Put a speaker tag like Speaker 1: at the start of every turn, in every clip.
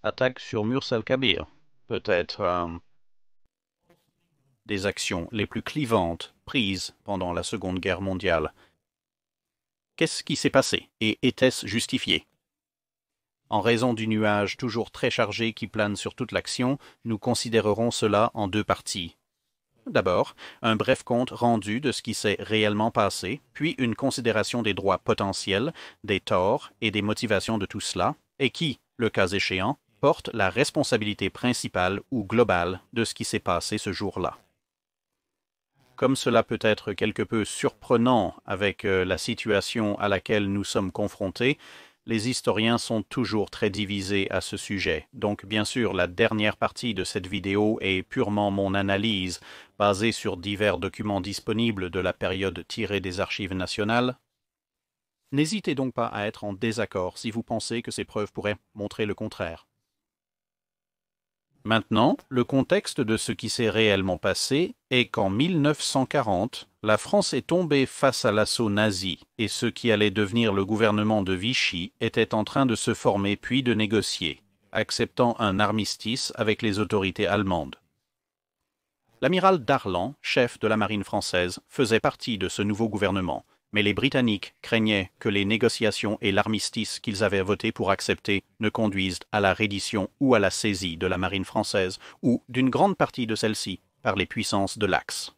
Speaker 1: Attaque sur Murs el-Kabir. Peut-être des actions les plus clivantes prises pendant la Seconde Guerre mondiale. Qu'est-ce qui s'est passé et était-ce justifié? En raison du nuage toujours très chargé qui plane sur toute l'action, nous considérerons cela en deux parties. D'abord, un bref compte rendu de ce qui s'est réellement passé, puis une considération des droits potentiels, des torts et des motivations de tout cela, et qui, le cas échéant, porte la responsabilité principale ou globale de ce qui s'est passé ce jour-là. Comme cela peut être quelque peu surprenant avec la situation à laquelle nous sommes confrontés, les historiens sont toujours très divisés à ce sujet. Donc, bien sûr, la dernière partie de cette vidéo est purement mon analyse, basée sur divers documents disponibles de la période tirée des archives nationales. N'hésitez donc pas à être en désaccord si vous pensez que ces preuves pourraient montrer le contraire. Maintenant, le contexte de ce qui s'est réellement passé est qu'en 1940, la France est tombée face à l'assaut nazi et ce qui allait devenir le gouvernement de Vichy était en train de se former puis de négocier, acceptant un armistice avec les autorités allemandes. L'amiral Darlan, chef de la marine française, faisait partie de ce nouveau gouvernement, mais les Britanniques craignaient que les négociations et l'armistice qu'ils avaient voté pour accepter ne conduisent à la reddition ou à la saisie de la marine française ou d'une grande partie de celle-ci par les puissances de l'Axe.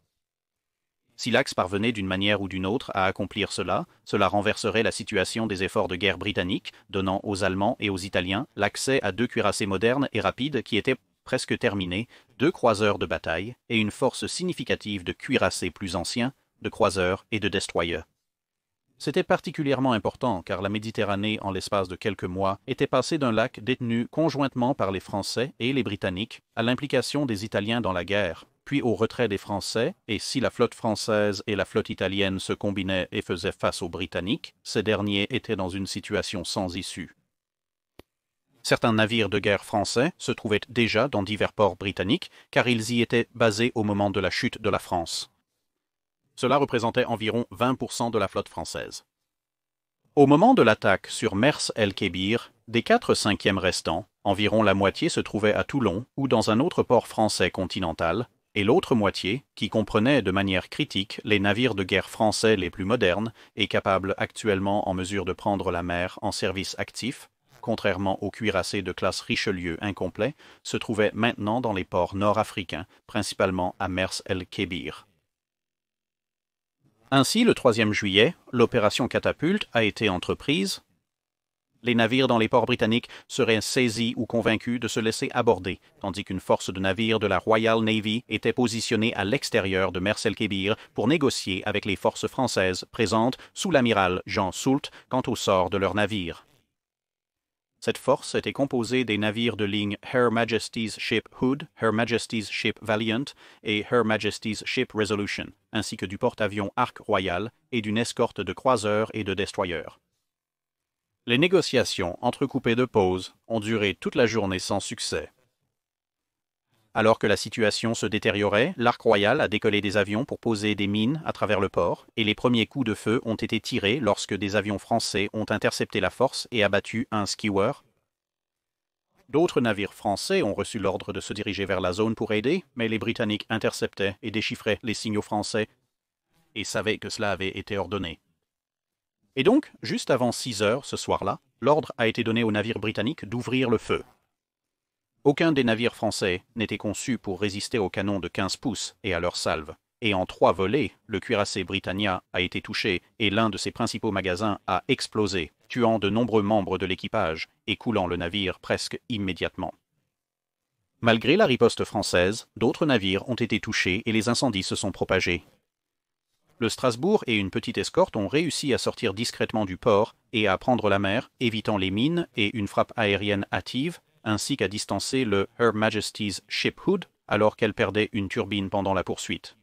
Speaker 1: Si l'Axe parvenait d'une manière ou d'une autre à accomplir cela, cela renverserait la situation des efforts de guerre britanniques, donnant aux Allemands et aux Italiens l'accès à deux cuirassés modernes et rapides qui étaient presque terminés, deux croiseurs de bataille et une force significative de cuirassés plus anciens, de croiseurs et de destroyers. C'était particulièrement important car la Méditerranée, en l'espace de quelques mois, était passée d'un lac détenu conjointement par les Français et les Britanniques à l'implication des Italiens dans la guerre, puis au retrait des Français, et si la flotte française et la flotte italienne se combinaient et faisaient face aux Britanniques, ces derniers étaient dans une situation sans issue. Certains navires de guerre français se trouvaient déjà dans divers ports britanniques car ils y étaient basés au moment de la chute de la France. Cela représentait environ 20% de la flotte française. Au moment de l'attaque sur Mers el-Kébir, des 4/5 restants, environ la moitié se trouvait à Toulon ou dans un autre port français continental, et l'autre moitié, qui comprenait de manière critique les navires de guerre français les plus modernes et capables actuellement en mesure de prendre la mer en service actif, contrairement aux cuirassés de classe Richelieu incomplets, se trouvait maintenant dans les ports nord-africains, principalement à Mers el-Kébir. Ainsi, le 3e juillet, l'opération Catapulte a été entreprise. Les navires dans les ports britanniques seraient saisis ou convaincus de se laisser aborder, tandis qu'une force de navires de la Royal Navy était positionnée à l'extérieur de Mers el-Kébir pour négocier avec les forces françaises présentes sous l'amiral Jean Soult quant au sort de leurs navires. Cette force était composée des navires de ligne Her Majesty's Ship Hood, Her Majesty's Ship Valiant et Her Majesty's Ship Resolution, ainsi que du porte-avions Ark Royal et d'une escorte de croiseurs et de destroyers. Les négociations, entrecoupées de pauses, ont duré toute la journée sans succès. Alors que la situation se détériorait, l'Ark Royal a décollé des avions pour poser des mines à travers le port, et les premiers coups de feu ont été tirés lorsque des avions français ont intercepté la force et abattu un skipper. D'autres navires français ont reçu l'ordre de se diriger vers la zone pour aider, mais les Britanniques interceptaient et déchiffraient les signaux français et savaient que cela avait été ordonné. Et donc, juste avant 6 heures ce soir-là, l'ordre a été donné aux navires britanniques d'ouvrir le feu. Aucun des navires français n'était conçu pour résister aux canons de 15 pouces et à leurs salves, et en 3 volées, le cuirassé Britannia a été touché et l'un de ses principaux magasins a explosé, tuant de nombreux membres de l'équipage et coulant le navire presque immédiatement. Malgré la riposte française, d'autres navires ont été touchés et les incendies se sont propagés. Le Strasbourg et une petite escorte ont réussi à sortir discrètement du port et à prendre la mer, évitant les mines et une frappe aérienne hâtive, ainsi qu'à distancer le Her Majesty's Ship Hood alors qu'elle perdait une turbine pendant la poursuite.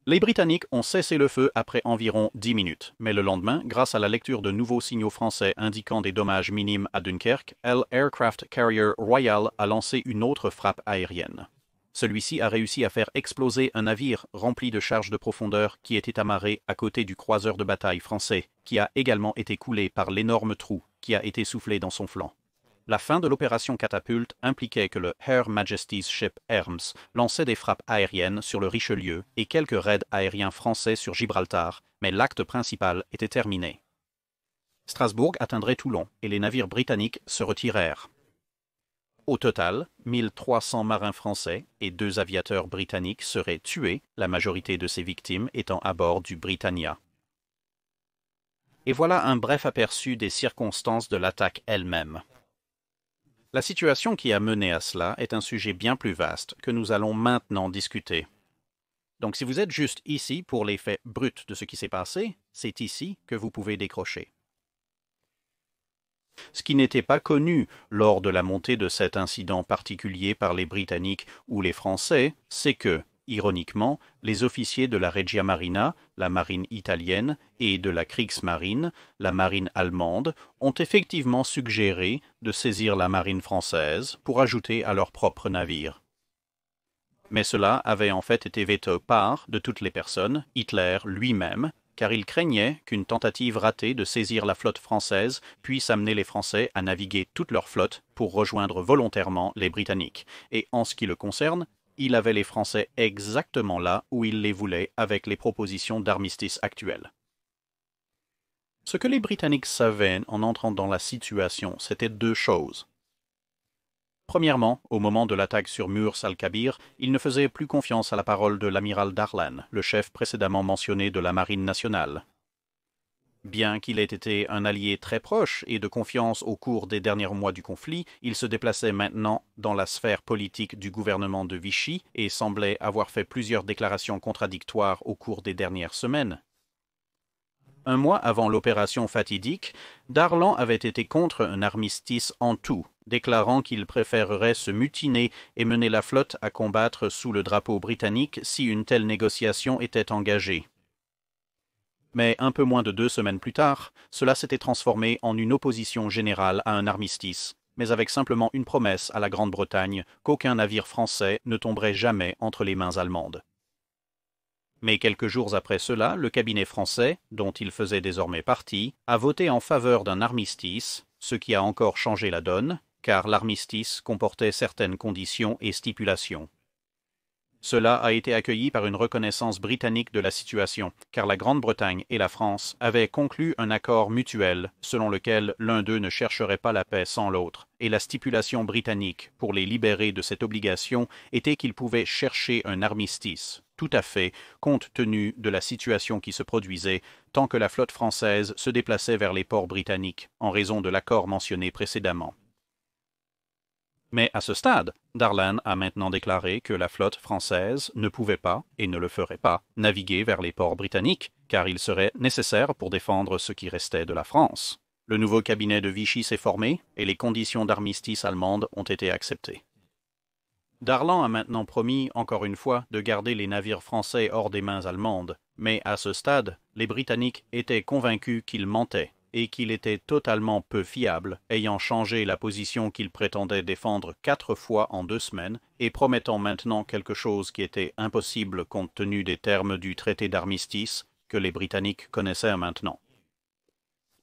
Speaker 1: Les Britanniques ont cessé le feu après environ 10 minutes, mais le lendemain, grâce à la lecture de nouveaux signaux français indiquant des dommages minimes à Dunkerque, l'Aircraft Carrier Royal a lancé une autre frappe aérienne. Celui-ci a réussi à faire exploser un navire rempli de charges de profondeur qui était amarré à côté du croiseur de bataille français, qui a également été coulé par l'énorme trou qui a été soufflé dans son flanc. La fin de l'opération Catapulte impliquait que le Her Majesty's Ship Hermes lançait des frappes aériennes sur le Richelieu et quelques raids aériens français sur Gibraltar, mais l'acte principal était terminé. Strasbourg atteindrait Toulon et les navires britanniques se retirèrent. Au total, 1300 marins français et 2 aviateurs britanniques seraient tués, la majorité de ces victimes étant à bord du Britannia. Et voilà un bref aperçu des circonstances de l'attaque elle-même. La situation qui a mené à cela est un sujet bien plus vaste que nous allons maintenant discuter. Donc si vous êtes juste ici pour les faits bruts de ce qui s'est passé, c'est ici que vous pouvez décrocher. Ce qui n'était pas connu lors de la montée de cet incident particulier par les Britanniques ou les Français, c'est que, ironiquement, les officiers de la Regia Marina, la marine italienne, et de la Kriegsmarine, la marine allemande, ont effectivement suggéré de saisir la marine française pour ajouter à leurs propres navires. Mais cela avait en fait été veto par, de toutes les personnes, Hitler lui-même, car il craignait qu'une tentative ratée de saisir la flotte française puisse amener les Français à naviguer toute leur flotte pour rejoindre volontairement les Britanniques. Et en ce qui le concerne, il avait les Français exactement là où il les voulait avec les propositions d'armistice actuelles. Ce que les Britanniques savaient en entrant dans la situation, c'était 2 choses. Premièrement, au moment de l'attaque sur Murs al-Kabir, ils ne faisaient plus confiance à la parole de l'amiral Darlan, le chef précédemment mentionné de la Marine nationale. Bien qu'il ait été un allié très proche et de confiance au cours des derniers mois du conflit, il se déplaçait maintenant dans la sphère politique du gouvernement de Vichy et semblait avoir fait plusieurs déclarations contradictoires au cours des dernières semaines. Un mois avant l'opération fatidique, Darlan avait été contre un armistice en tout, déclarant qu'il préférerait se mutiner et mener la flotte à combattre sous le drapeau britannique si une telle négociation était engagée. Mais un peu moins de 2 semaines plus tard, cela s'était transformé en une opposition générale à un armistice, mais avec simplement une promesse à la Grande-Bretagne qu'aucun navire français ne tomberait jamais entre les mains allemandes. Mais quelques jours après cela, le cabinet français, dont il faisait désormais partie, a voté en faveur d'un armistice, ce qui a encore changé la donne, car l'armistice comportait certaines conditions et stipulations. Cela a été accueilli par une reconnaissance britannique de la situation, car la Grande-Bretagne et la France avaient conclu un accord mutuel selon lequel l'un d'eux ne chercherait pas la paix sans l'autre, et la stipulation britannique pour les libérer de cette obligation était qu'ils pouvaient chercher un armistice, tout à fait, compte tenu de la situation qui se produisait, tant que la flotte française se déplaçait vers les ports britanniques, en raison de l'accord mentionné précédemment. Mais à ce stade, Darlan a maintenant déclaré que la flotte française ne pouvait pas, et ne le ferait pas, naviguer vers les ports britanniques, car il serait nécessaire pour défendre ce qui restait de la France. Le nouveau cabinet de Vichy s'est formé, et les conditions d'armistice allemande ont été acceptées. Darlan a maintenant promis, encore une fois, de garder les navires français hors des mains allemandes, mais à ce stade, les Britanniques étaient convaincus qu'il mentait, et qu'il était totalement peu fiable, ayant changé la position qu'il prétendait défendre 4 fois en 2 semaines, et promettant maintenant quelque chose qui était impossible compte tenu des termes du traité d'armistice que les Britanniques connaissaient maintenant.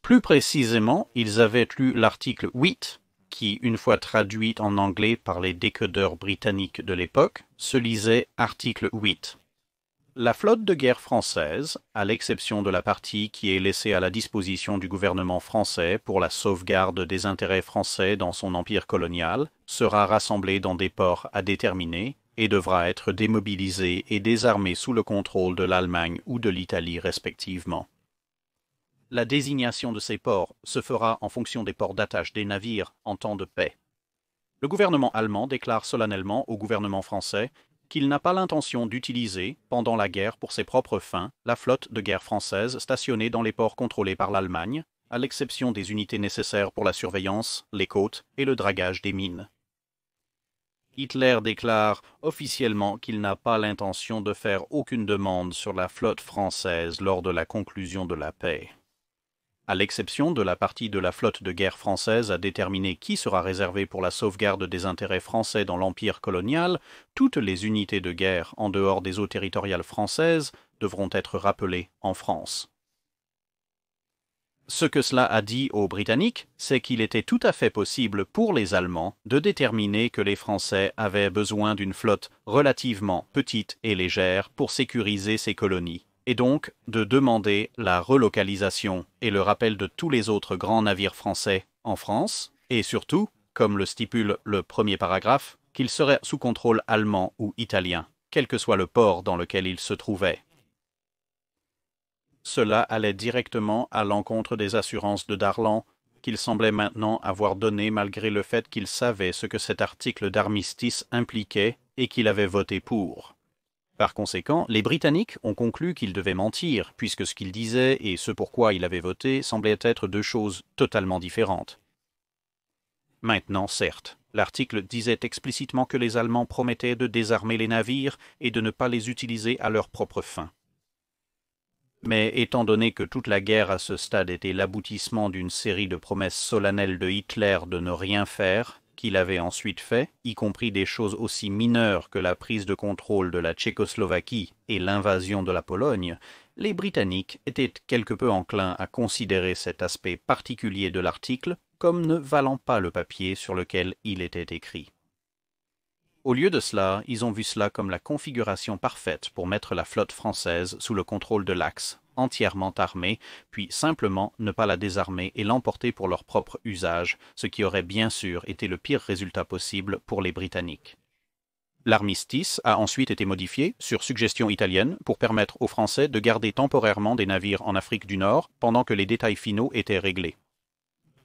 Speaker 1: Plus précisément, ils avaient lu l'article 8, qui, une fois traduit en anglais par les décodeurs britanniques de l'époque, se lisait article 8. La flotte de guerre française, à l'exception de la partie qui est laissée à la disposition du gouvernement français pour la sauvegarde des intérêts français dans son empire colonial, sera rassemblée dans des ports à déterminer et devra être démobilisée et désarmée sous le contrôle de l'Allemagne ou de l'Italie respectivement. La désignation de ces ports se fera en fonction des ports d'attache des navires en temps de paix. Le gouvernement allemand déclare solennellement au gouvernement français qu'il n'a pas l'intention d'utiliser, pendant la guerre pour ses propres fins, la flotte de guerre française stationnée dans les ports contrôlés par l'Allemagne, à l'exception des unités nécessaires pour la surveillance, les côtes et le dragage des mines. Hitler déclare officiellement qu'il n'a pas l'intention de faire aucune demande sur la flotte française lors de la conclusion de la paix. À l'exception de la partie de la flotte de guerre française à déterminer qui sera réservé pour la sauvegarde des intérêts français dans l'empire colonial, toutes les unités de guerre en dehors des eaux territoriales françaises devront être rappelées en France. Ce que cela a dit aux Britanniques, c'est qu'il était tout à fait possible pour les Allemands de déterminer que les Français avaient besoin d'une flotte relativement petite et légère pour sécuriser ces colonies, et donc de demander la relocalisation et le rappel de tous les autres grands navires français en France, et surtout, comme le stipule le premier paragraphe, qu'ils seraient sous contrôle allemand ou italien, quel que soit le port dans lequel ils se trouvaient. Cela allait directement à l'encontre des assurances de Darlan, qu'il semblait maintenant avoir données malgré le fait qu'il savait ce que cet article d'armistice impliquait et qu'il avait voté pour. Par conséquent, les Britanniques ont conclu qu'il devait mentir, puisque ce qu'il disait et ce pourquoi il avait voté semblaient être deux choses totalement différentes. Maintenant, certes, l'article disait explicitement que les Allemands promettaient de désarmer les navires et de ne pas les utiliser à leurs propres fins. Mais étant donné que toute la guerre à ce stade était l'aboutissement d'une série de promesses solennelles de Hitler de ne rien faire, qu'il avait ensuite fait, y compris des choses aussi mineures que la prise de contrôle de la Tchécoslovaquie et l'invasion de la Pologne, les Britanniques étaient quelque peu enclins à considérer cet aspect particulier de l'article comme ne valant pas le papier sur lequel il était écrit. Au lieu de cela, ils ont vu cela comme la configuration parfaite pour mettre la flotte française sous le contrôle de l'Axe, entièrement armée, puis simplement ne pas la désarmer et l'emporter pour leur propre usage, ce qui aurait bien sûr été le pire résultat possible pour les Britanniques. L'armistice a ensuite été modifié, sur suggestion italienne, pour permettre aux Français de garder temporairement des navires en Afrique du Nord pendant que les détails finaux étaient réglés.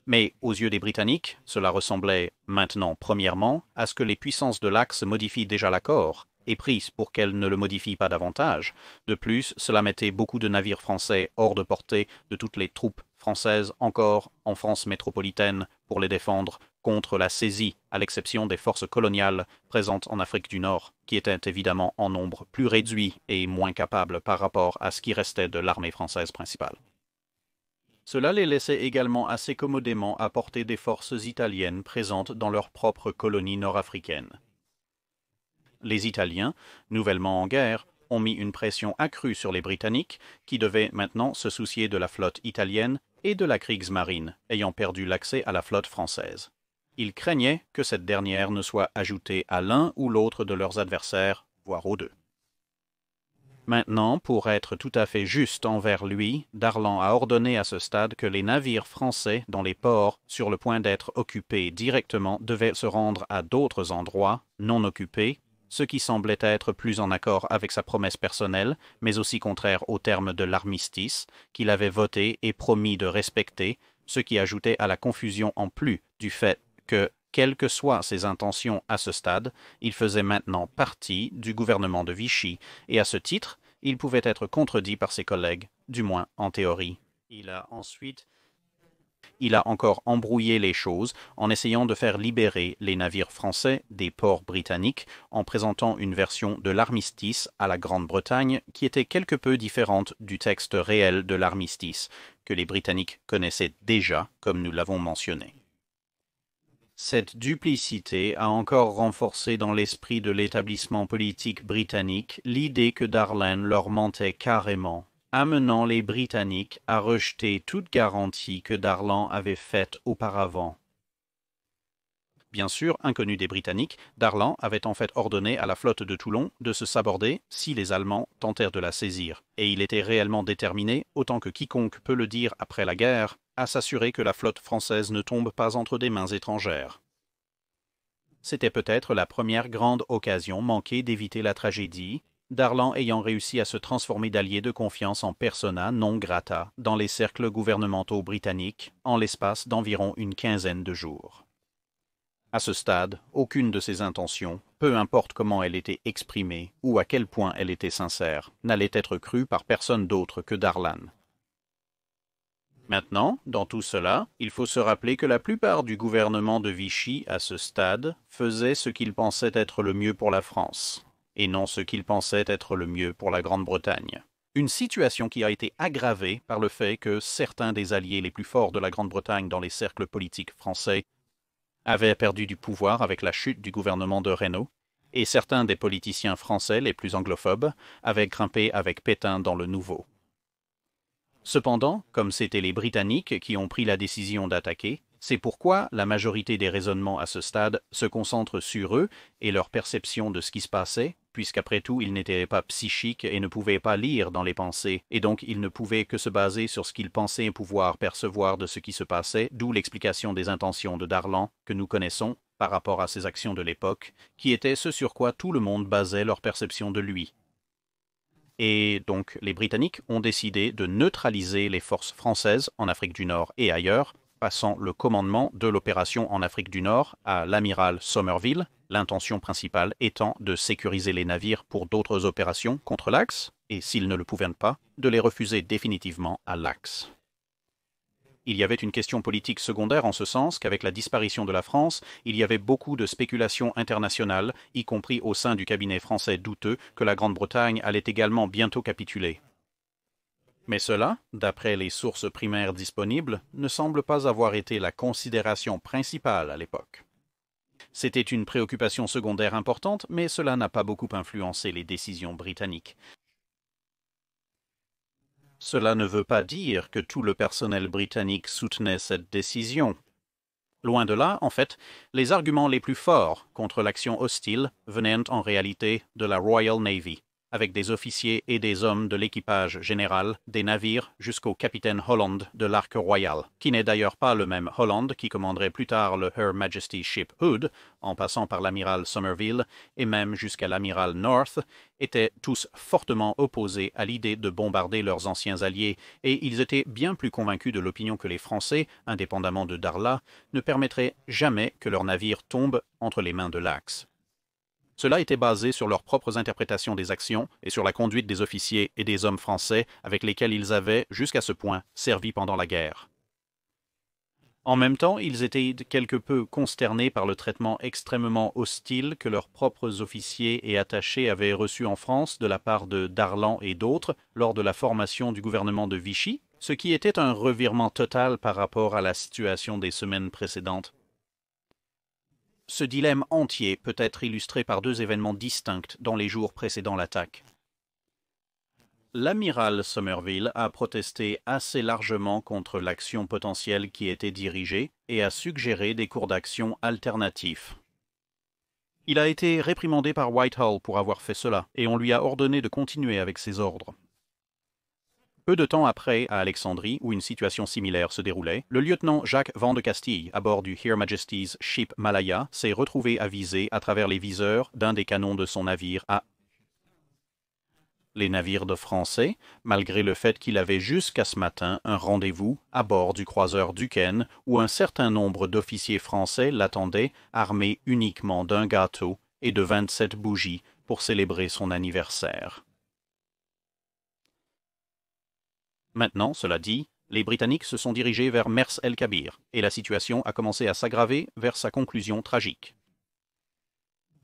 Speaker 1: Mais aux yeux des Britanniques, cela ressemblait maintenant, premièrement, à ce que les puissances de l'Axe modifient déjà l'accord, et prient pour qu'elles ne le modifient pas davantage. De plus, cela mettait beaucoup de navires français hors de portée de toutes les troupes françaises encore en France métropolitaine pour les défendre contre la saisie, à l'exception des forces coloniales présentes en Afrique du Nord, qui étaient évidemment en nombre plus réduit et moins capables par rapport à ce qui restait de l'armée française principale. Cela les laissait également assez commodément à portée des forces italiennes présentes dans leur propre colonie nord-africaine. Les Italiens, nouvellement en guerre, ont mis une pression accrue sur les Britanniques, qui devaient maintenant se soucier de la flotte italienne et de la Kriegsmarine, ayant perdu l'accès à la flotte française. Ils craignaient que cette dernière ne soit ajoutée à l'un ou l'autre de leurs adversaires, voire aux deux. Maintenant, pour être tout à fait juste envers lui, Darlan a ordonné à ce stade que les navires français dans les ports sur le point d'être occupés directement devaient se rendre à d'autres endroits non occupés, ce qui semblait être plus en accord avec sa promesse personnelle, mais aussi contraire aux termes de l'armistice qu'il avait voté et promis de respecter, ce qui ajoutait à la confusion en plus du fait que, quelles que soient ses intentions à ce stade, il faisait maintenant partie du gouvernement de Vichy, et à ce titre, il pouvait être contredit par ses collègues, du moins en théorie. Il a encore embrouillé les choses en essayant de faire libérer les navires français des ports britanniques en présentant une version de l'armistice à la Grande-Bretagne qui était quelque peu différente du texte réel de l'armistice, que les Britanniques connaissaient déjà, comme nous l'avons mentionné. Cette duplicité a encore renforcé dans l'esprit de l'établissement politique britannique l'idée que Darlan leur mentait carrément, amenant les Britanniques à rejeter toute garantie que Darlan avait faite auparavant. Bien sûr, inconnu des Britanniques, Darlan avait en fait ordonné à la flotte de Toulon de se saborder si les Allemands tentèrent de la saisir, et il était réellement déterminé, autant que quiconque peut le dire après la guerre, à s'assurer que la flotte française ne tombe pas entre des mains étrangères. C'était peut-être la première grande occasion manquée d'éviter la tragédie, Darlan ayant réussi à se transformer d'allié de confiance en persona non grata dans les cercles gouvernementaux britanniques en l'espace d'environ une quinzaine de jours. À ce stade, aucune de ses intentions, peu importe comment elle était exprimée ou à quel point elle était sincère, n'allait être crue par personne d'autre que Darlan. Maintenant, dans tout cela, il faut se rappeler que la plupart du gouvernement de Vichy, à ce stade, faisait ce qu'il pensait être le mieux pour la France, et non ce qu'il pensait être le mieux pour la Grande-Bretagne. Une situation qui a été aggravée par le fait que certains des alliés les plus forts de la Grande-Bretagne dans les cercles politiques français avaient perdu du pouvoir avec la chute du gouvernement de Reynaud, et certains des politiciens français les plus anglophobes avaient grimpé avec Pétain dans le nouveau. Cependant, comme c'étaient les Britanniques qui ont pris la décision d'attaquer, c'est pourquoi la majorité des raisonnements à ce stade se concentrent sur eux et leur perception de ce qui se passait, puisqu'après tout ils n'étaient pas psychiques et ne pouvaient pas lire dans les pensées, et donc ils ne pouvaient que se baser sur ce qu'ils pensaient pouvoir percevoir de ce qui se passait, d'où l'explication des intentions de Darlan que nous connaissons par rapport à ses actions de l'époque, qui était ce sur quoi tout le monde basait leur perception de lui. Et donc les Britanniques ont décidé de neutraliser les forces françaises en Afrique du Nord et ailleurs, passant le commandement de l'opération en Afrique du Nord à l'amiral Somerville, l'intention principale étant de sécuriser les navires pour d'autres opérations contre l'Axe, et s'ils ne le pouvaient pas, de les refuser définitivement à l'Axe. Il y avait une question politique secondaire en ce sens qu'avec la disparition de la France, il y avait beaucoup de spéculations internationales, y compris au sein du cabinet français douteux, que la Grande-Bretagne allait également bientôt capituler. Mais cela, d'après les sources primaires disponibles, ne semble pas avoir été la considération principale à l'époque. C'était une préoccupation secondaire importante, mais cela n'a pas beaucoup influencé les décisions britanniques. Cela ne veut pas dire que tout le personnel britannique soutenait cette décision. Loin de là, en fait, les arguments les plus forts contre l'action hostile venaient en réalité de la Royal Navy, avec des officiers et des hommes de l'équipage général des navires jusqu'au capitaine Holland de l'Ark Royal, qui n'est d'ailleurs pas le même Holland qui commanderait plus tard le Her Majesty's Ship Hood, en passant par l'amiral Somerville et même jusqu'à l'amiral North, étaient tous fortement opposés à l'idée de bombarder leurs anciens alliés, et ils étaient bien plus convaincus de l'opinion que les Français, indépendamment de Darla, ne permettraient jamais que leurs navires tombent entre les mains de l'Axe. Cela était basé sur leurs propres interprétations des actions et sur la conduite des officiers et des hommes français avec lesquels ils avaient, jusqu'à ce point, servi pendant la guerre. En même temps, ils étaient quelque peu consternés par le traitement extrêmement hostile que leurs propres officiers et attachés avaient reçu en France de la part de Darlan et d'autres lors de la formation du gouvernement de Vichy, ce qui était un revirement total par rapport à la situation des semaines précédentes. Ce dilemme entier peut être illustré par deux événements distincts dans les jours précédant l'attaque. L'amiral Somerville a protesté assez largement contre l'action potentielle qui était dirigée et a suggéré des cours d'action alternatifs. Il a été réprimandé par Whitehall pour avoir fait cela, et on lui a ordonné de continuer avec ses ordres. Peu de temps après, à Alexandrie, où une situation similaire se déroulait, le lieutenant Jacques Van de Castille, à bord du Her Majesty's Ship Malaya, s'est retrouvé à viser à travers les viseurs d'un des canons de son navire à les navires de Français, malgré le fait qu'il avait jusqu'à ce matin un rendez-vous à bord du croiseur Duquesne, où un certain nombre d'officiers français l'attendaient, armés uniquement d'un gâteau et de 27 bougies pour célébrer son anniversaire. Maintenant, cela dit, les Britanniques se sont dirigés vers Mers el-Kabir, et la situation a commencé à s'aggraver vers sa conclusion tragique.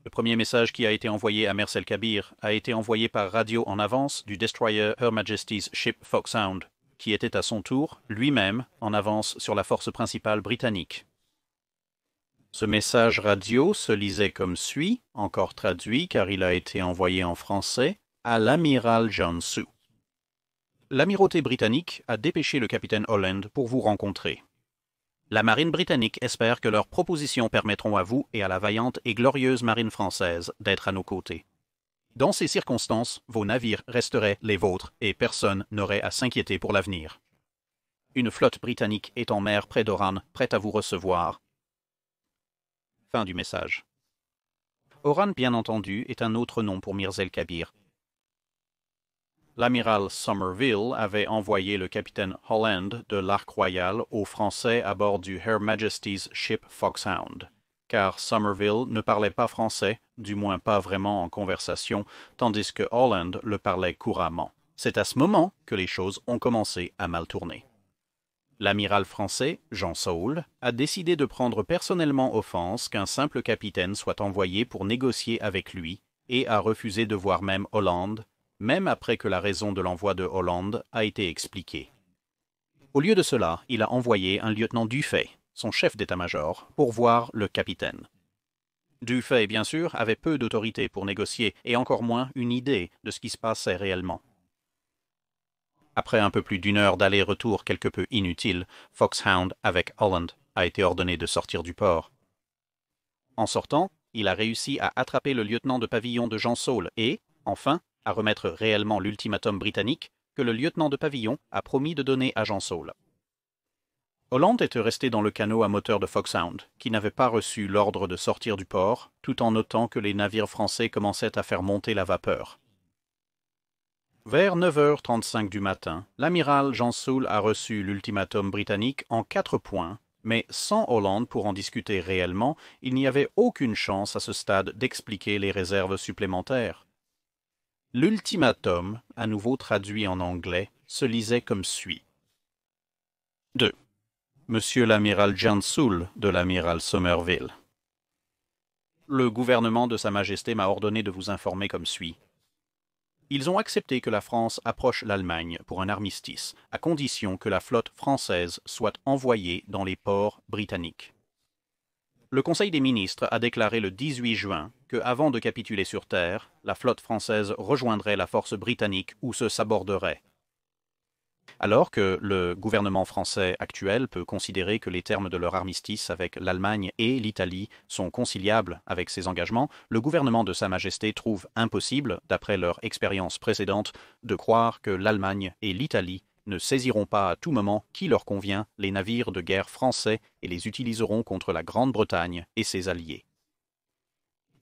Speaker 1: Le premier message qui a été envoyé à Mers el-Kabir a été envoyé par radio en avance du destroyer Her Majesty's Ship Foxhound, qui était à son tour, lui-même, en avance sur la force principale britannique. Ce message radio se lisait comme suit, encore traduit car il a été envoyé en français, à l'amiral John Sue. L'amirauté britannique a dépêché le capitaine Holland pour vous rencontrer. La marine britannique espère que leurs propositions permettront à vous et à la vaillante et glorieuse marine française d'être à nos côtés. Dans ces circonstances, vos navires resteraient les vôtres et personne n'aurait à s'inquiéter pour l'avenir. Une flotte britannique est en mer près d'Oran, prête à vous recevoir. Fin du message. Oran, bien entendu, est un autre nom pour Mers el-Kabir. L'amiral Somerville avait envoyé le capitaine Holland de l'Ark Royal aux Français à bord du Her Majesty's Ship Foxhound, car Somerville ne parlait pas français, du moins pas vraiment en conversation, tandis que Holland le parlait couramment. C'est à ce moment que les choses ont commencé à mal tourner. L'amiral français, Jean Saul, a décidé de prendre personnellement offense qu'un simple capitaine soit envoyé pour négocier avec lui et a refusé de voir même Holland, même après que la raison de l'envoi de Holland a été expliquée. Au lieu de cela, il a envoyé un lieutenant Dufay, son chef d'état-major, pour voir le capitaine. Dufay, bien sûr, avait peu d'autorité pour négocier et encore moins une idée de ce qui se passait réellement. Après un peu plus d'une heure d'aller-retour quelque peu inutile, Foxhound avec Holland a été ordonné de sortir du port. En sortant, il a réussi à attraper le lieutenant de pavillon de Jean Saul et, enfin, à remettre réellement l'ultimatum britannique que le lieutenant de pavillon a promis de donner à Jean Saul. Holland était resté dans le canot à moteur de Foxhound, qui n'avait pas reçu l'ordre de sortir du port, tout en notant que les navires français commençaient à faire monter la vapeur. Vers 9h35 du matin, l'amiral Jean Saul a reçu l'ultimatum britannique en 4 points, mais sans Holland pour en discuter réellement, il n'y avait aucune chance à ce stade d'expliquer les réserves supplémentaires. L'ultimatum, à nouveau traduit en anglais, se lisait comme suit. 2. Monsieur l'amiral Jean Saul de l'amiral Somerville. Le gouvernement de Sa Majesté m'a ordonné de vous informer comme suit. Ils ont accepté que la France approche l'Allemagne pour un armistice, à condition que la flotte française soit envoyée dans les ports britanniques. Le Conseil des ministres a déclaré le 18 juin que, avant de capituler sur terre, la flotte française rejoindrait la force britannique ou se saborderait. Alors que le gouvernement français actuel peut considérer que les termes de leur armistice avec l'Allemagne et l'Italie sont conciliables avec ces engagements, le gouvernement de Sa Majesté trouve impossible, d'après leur expérience précédente, de croire que l'Allemagne et l'Italie ne saisiront pas à tout moment qui leur convient les navires de guerre français et les utiliseront contre la Grande-Bretagne et ses alliés.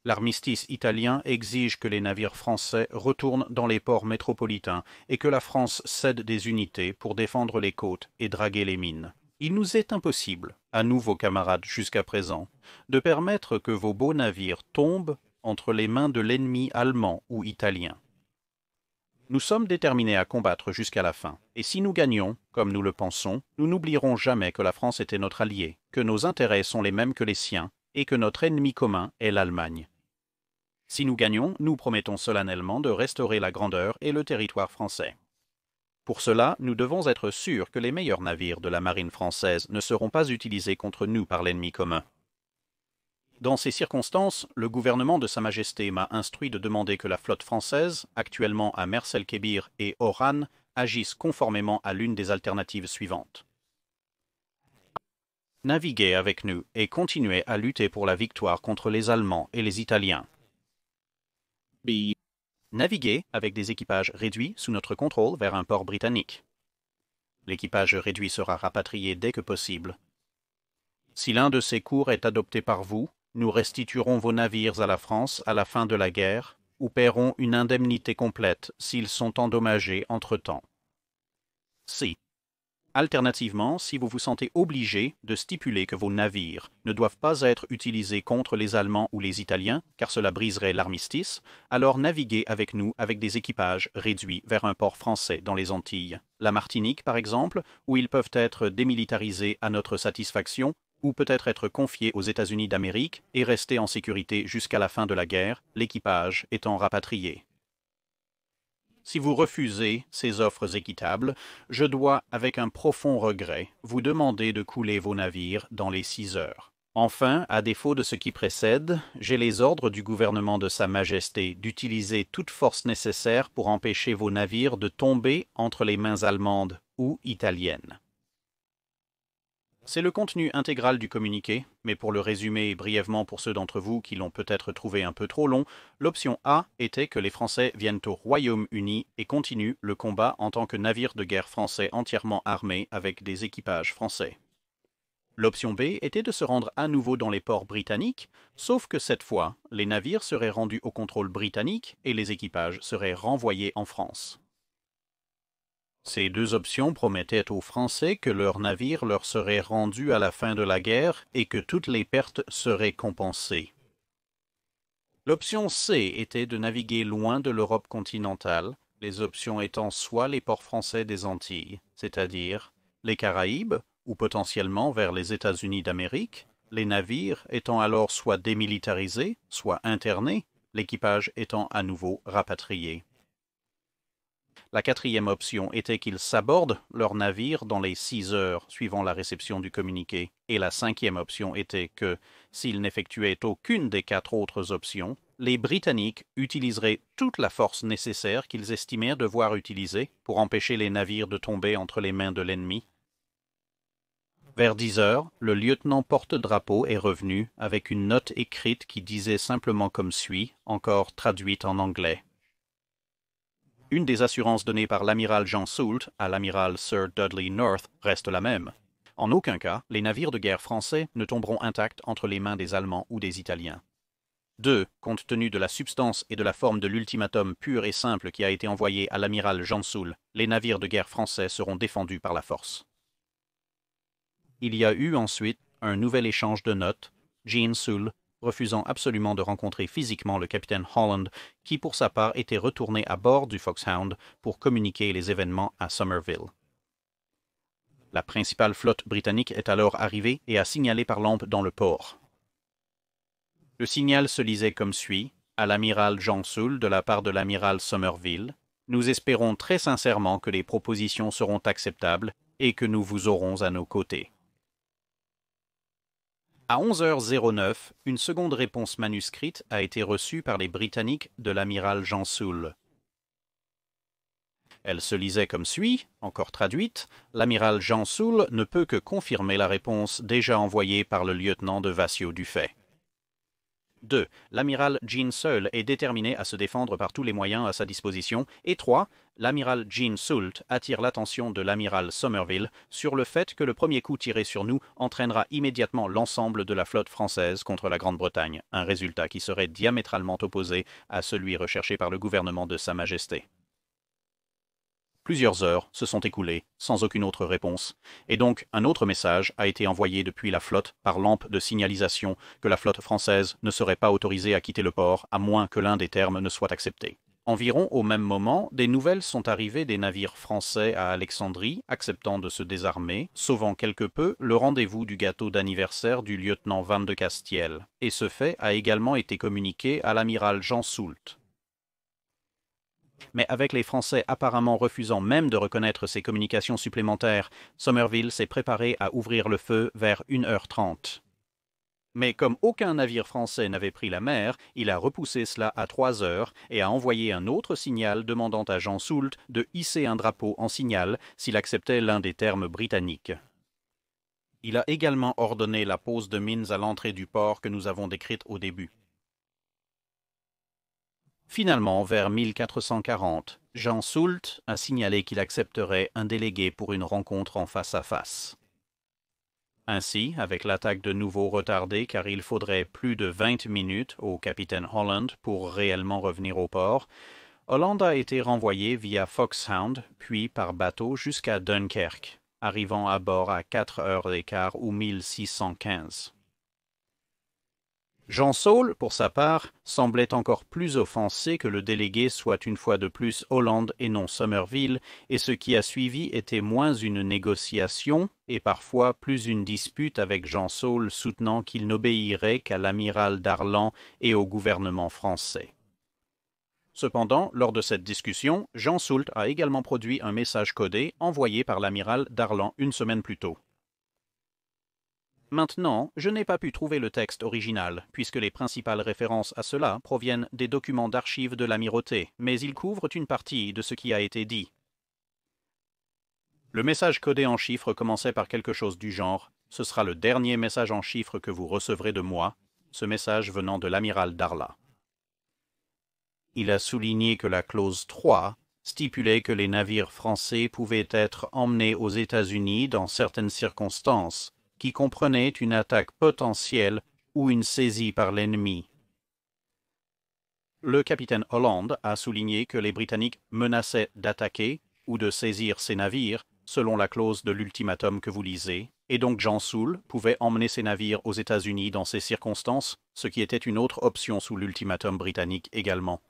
Speaker 1: L'armistice italien exige que les navires français retournent dans les ports métropolitains et que la France cède des unités pour défendre les côtes et draguer les mines. Il nous est impossible, à nous vos camarades jusqu'à présent, de permettre que vos beaux navires tombent entre les mains de l'ennemi allemand ou italien. Nous sommes déterminés à combattre jusqu'à la fin, et si nous gagnons, comme nous le pensons, nous n'oublierons jamais que la France était notre allié, que nos intérêts sont les mêmes que les siens, et que notre ennemi commun est l'Allemagne. Si nous gagnons, nous promettons solennellement de restaurer la grandeur et le territoire français. Pour cela, nous devons être sûrs que les meilleurs navires de la marine française ne seront pas utilisés contre nous par l'ennemi commun. Dans ces circonstances, le gouvernement de Sa Majesté m'a instruit de demander que la flotte française, actuellement à Mers-el-Kébir et Oran, agisse conformément à l'une des alternatives suivantes. Naviguer avec nous et continuer à lutter pour la victoire contre les Allemands et les Italiens. B. Naviguer avec des équipages réduits sous notre contrôle vers un port britannique. L'équipage réduit sera rapatrié dès que possible. Si l'un de ces cours est adopté par vous, nous restituerons vos navires à la France à la fin de la guerre ou paierons une indemnité complète s'ils sont endommagés entre-temps. C. Alternativement, si vous vous sentez obligé de stipuler que vos navires ne doivent pas être utilisés contre les Allemands ou les Italiens, car cela briserait l'armistice, alors naviguez avec nous avec des équipages réduits vers un port français dans les Antilles, la Martinique par exemple, où ils peuvent être démilitarisés à notre satisfaction, ou peut-être être confiés aux États-Unis d'Amérique et rester en sécurité jusqu'à la fin de la guerre, l'équipage étant rapatrié. Si vous refusez ces offres équitables, je dois, avec un profond regret, vous demander de couler vos navires dans les 6 heures. Enfin, à défaut de ce qui précède, j'ai les ordres du gouvernement de Sa Majesté d'utiliser toute force nécessaire pour empêcher vos navires de tomber entre les mains allemandes ou italiennes. C'est le contenu intégral du communiqué, mais pour le résumer brièvement pour ceux d'entre vous qui l'ont peut-être trouvé un peu trop long, l'option A était que les Français viennent au Royaume-Uni et continuent le combat en tant que navires de guerre français entièrement armés avec des équipages français. L'option B était de se rendre à nouveau dans les ports britanniques, sauf que cette fois, les navires seraient rendus au contrôle britannique et les équipages seraient renvoyés en France. Ces deux options promettaient aux Français que leurs navires leur seraient rendus à la fin de la guerre et que toutes les pertes seraient compensées. L'option C était de naviguer loin de l'Europe continentale, les options étant soit les ports français des Antilles, c'est-à-dire les Caraïbes, ou potentiellement vers les États-Unis d'Amérique, les navires étant alors soit démilitarisés, soit internés, l'équipage étant à nouveau rapatrié. La quatrième option était qu'ils sabordent leur navire dans les 6 heures suivant la réception du communiqué, et la cinquième option était que, s'ils n'effectuaient aucune des 4 autres options, les Britanniques utiliseraient toute la force nécessaire qu'ils estimèrent devoir utiliser pour empêcher les navires de tomber entre les mains de l'ennemi. Vers 10 heures, le lieutenant porte-drapeau est revenu avec une note écrite qui disait simplement comme suit, encore traduite en anglais. Une des assurances données par l'amiral Jean Soult à l'amiral Sir Dudley North reste la même. En aucun cas, les navires de guerre français ne tomberont intacts entre les mains des Allemands ou des Italiens. 2. Compte tenu de la substance et de la forme de l'ultimatum pur et simple qui a été envoyé à l'amiral Jean Soult, les navires de guerre français seront défendus par la force. Il y a eu ensuite un nouvel échange de notes, Jean Soult refusant absolument de rencontrer physiquement le capitaine Holland, qui pour sa part était retourné à bord du Foxhound pour communiquer les événements à Somerville. La principale flotte britannique est alors arrivée et a signalé par lampe dans le port. Le signal se lisait comme suit, à l'amiral Jean Soult de la part de l'amiral Somerville. Nous espérons très sincèrement que les propositions seront acceptables et que nous vous aurons à nos côtés. À 11h09, une seconde réponse manuscrite a été reçue par les Britanniques de l'amiral Jean Soult. Elle se lisait comme suit, encore traduite, l'amiral Jean Soult ne peut que confirmer la réponse déjà envoyée par le lieutenant de Vassio-Dufay. 2. L'amiral Jean Soult est déterminé à se défendre par tous les moyens à sa disposition. Et 3. L'amiral Jean Soult attire l'attention de l'amiral Somerville sur le fait que le premier coup tiré sur nous entraînera immédiatement l'ensemble de la flotte française contre la Grande-Bretagne, un résultat qui serait diamétralement opposé à celui recherché par le gouvernement de Sa Majesté. Plusieurs heures se sont écoulées sans aucune autre réponse, et donc un autre message a été envoyé depuis la flotte par lampe de signalisation que la flotte française ne serait pas autorisée à quitter le port à moins que l'un des termes ne soit accepté. Environ au même moment, des nouvelles sont arrivées des navires français à Alexandrie, acceptant de se désarmer, sauvant quelque peu le rendez-vous du gâteau d'anniversaire du lieutenant Van de Castiel, et ce fait a également été communiqué à l'amiral Jean Soult. Mais avec les Français apparemment refusant même de reconnaître ces communications supplémentaires, Somerville s'est préparé à ouvrir le feu vers 1h30. Mais comme aucun navire français n'avait pris la mer, il a repoussé cela à 3 heures et a envoyé un autre signal demandant à Jean Soult de hisser un drapeau en signal s'il acceptait l'un des termes britanniques. Il a également ordonné la pose de mines à l'entrée du port que nous avons décrite au début. Finalement, vers 1440, Jean Soult a signalé qu'il accepterait un délégué pour une rencontre en face à face. Ainsi, avec l'attaque de nouveau retardée car il faudrait plus de 20 minutes au capitaine Holland pour réellement revenir au port, Holland a été renvoyé via Foxhound, puis par bateau jusqu'à Dunkerque, arrivant à bord à 4h15 ou 1615. Jean Soult, pour sa part, semblait encore plus offensé que le délégué soit une fois de plus Holland et non Somerville, et ce qui a suivi était moins une négociation et parfois plus une dispute avec Jean Soult soutenant qu'il n'obéirait qu'à l'amiral Darlan et au gouvernement français. Cependant, lors de cette discussion, Jean Soult a également produit un message codé envoyé par l'amiral Darlan une semaine plus tôt. Maintenant, je n'ai pas pu trouver le texte original, puisque les principales références à cela proviennent des documents d'archives de l'amirauté, mais ils couvrent une partie de ce qui a été dit. Le message codé en chiffres commençait par quelque chose du genre « Ce sera le dernier message en chiffres que vous recevrez de moi », ce message venant de l'amiral Darlan. Il a souligné que la clause 3 stipulait que les navires français pouvaient être emmenés aux États-Unis dans certaines circonstances, qui comprenait une attaque potentielle ou une saisie par l'ennemi. Le capitaine Holland a souligné que les Britanniques menaçaient d'attaquer ou de saisir ces navires selon la clause de l'ultimatum que vous lisez, et donc Jean Soult pouvait emmener ses navires aux États-Unis dans ces circonstances, ce qui était une autre option sous l'ultimatum britannique également.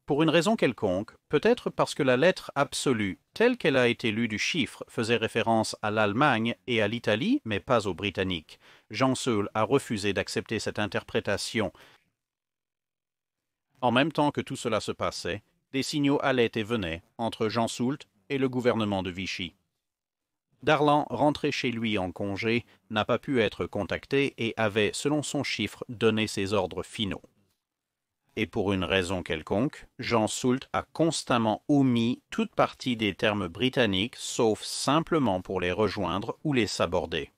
Speaker 1: Pour une raison quelconque, peut-être parce que la lettre absolue, telle qu'elle a été lue du chiffre, faisait référence à l'Allemagne et à l'Italie, mais pas aux Britanniques, Jean Soult a refusé d'accepter cette interprétation. En même temps que tout cela se passait, des signaux allaient et venaient entre Jean Soult et le gouvernement de Vichy. Darlan, rentré chez lui en congé, n'a pas pu être contacté et avait, selon son chiffre, donné ses ordres finaux. et pour une raison quelconque, Jean Soult a constamment omis toute partie des termes britanniques, sauf simplement pour les rejoindre ou les saborder.